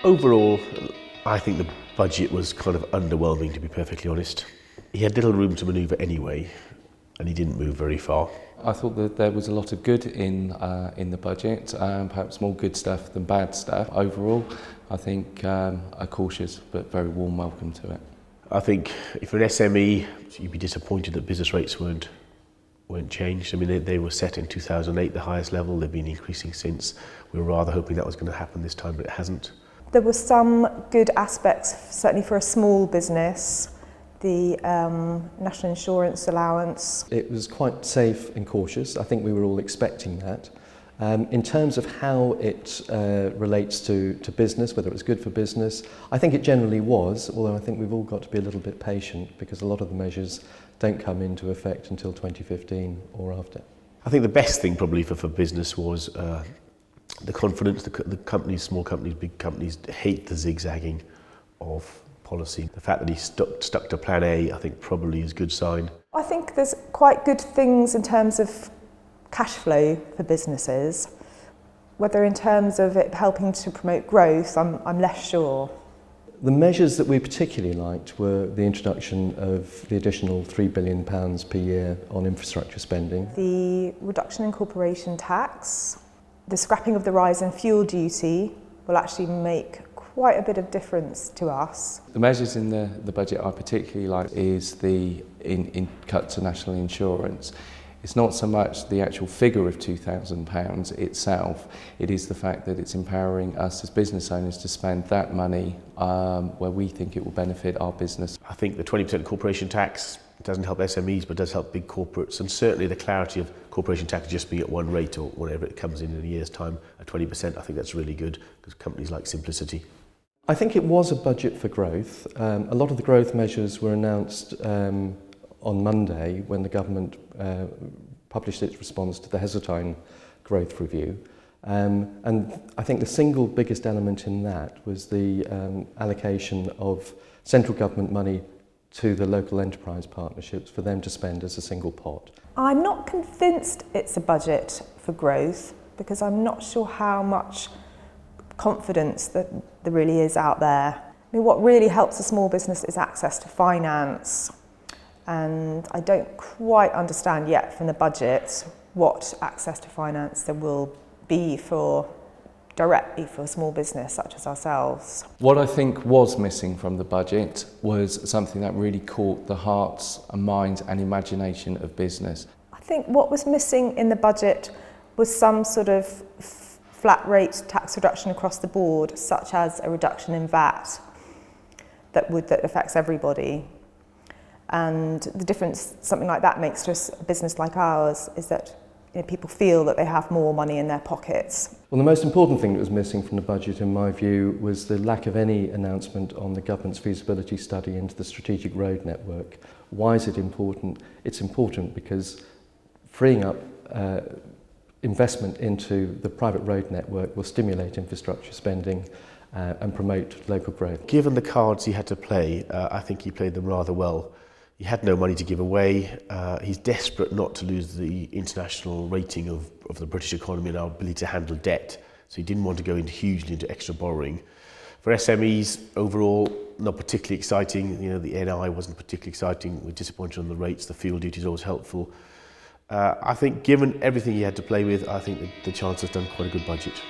Overall, I think the budget was kind of underwhelming, to be perfectly honest. He had little room to manoeuvre anyway, and he didn't move very far. I thought that there was a lot of good in the budget, perhaps more good stuff than bad stuff. Overall, I think a cautious but very warm welcome to it. I think if you're an SME, you'd be disappointed that business rates weren't changed. I mean, they were set in 2008, the highest level. They've been increasing since. We were rather hoping that was going to happen this time, but it hasn't. There were some good aspects, certainly for a small business. The national insurance allowance. It was quite safe and cautious. I think we were all expecting that. In terms of how it relates to business, whether it was good for business, I think it generally was, although I think we've all got to be a little bit patient because a lot of the measures don't come into effect until 2015 or after. I think the best thing probably for business was the confidence. The companies, small companies, big companies, hate the zigzagging of policy. The fact that he stuck to plan A, I think probably is a good sign. I think there's quite good things in terms of cash flow for businesses. Whether in terms of it helping to promote growth, I'm less sure. The measures that we particularly liked were the introduction of the additional £3 billion per year on infrastructure spending. The reduction in corporation tax, the scrapping of the rise in fuel duty will actually make quite a bit of difference to us. The measures in the budget I particularly like is the cut to national insurance. It's not so much the actual figure of £2,000 itself, it is the fact that it's empowering us as business owners to spend that money where we think it will benefit our business. I think the 20% corporation tax doesn't help SMEs but does help big corporates, and certainly the clarity of corporation tax just being at one rate or whatever it comes in a year's time at 20%, I think that's really good because companies like simplicity. I think it was a budget for growth. A lot of the growth measures were announced on Monday when the government published its response to the Heseltine growth review. And I think the single biggest element in that was the allocation of central government money to the local enterprise partnerships for them to spend as a single pot. I'm not convinced it's a budget for growth because I'm not sure how much confidence that there really is out there. I mean, what really helps a small business is access to finance. And I don't quite understand yet from the budget what access to finance there will be directly for a small business such as ourselves. What I think was missing from the budget was something that really caught the hearts and minds and imagination of business. I think what was missing in the budget was some sort of flat rate tax reduction across the board, such as a reduction in VAT that affects everybody. And the difference something like that makes to a business like ours is that people feel that they have more money in their pockets. Well, the most important thing that was missing from the budget, in my view, was the lack of any announcement on the government's feasibility study into the strategic road network. Why is it important? It's important because freeing up investment into the private road network will stimulate infrastructure spending and promote local growth. Given the cards he had to play, I think he played them rather well. He had no money to give away. He's desperate not to lose the international rating of the British economy and our ability to handle debt. So he didn't want to go hugely into extra borrowing. For SMEs, overall, not particularly exciting. You know, the NI wasn't particularly exciting. We're disappointed on the rates. The fuel duty is always helpful. I think given everything he had to play with, I think the Chancellor's done quite a good budget.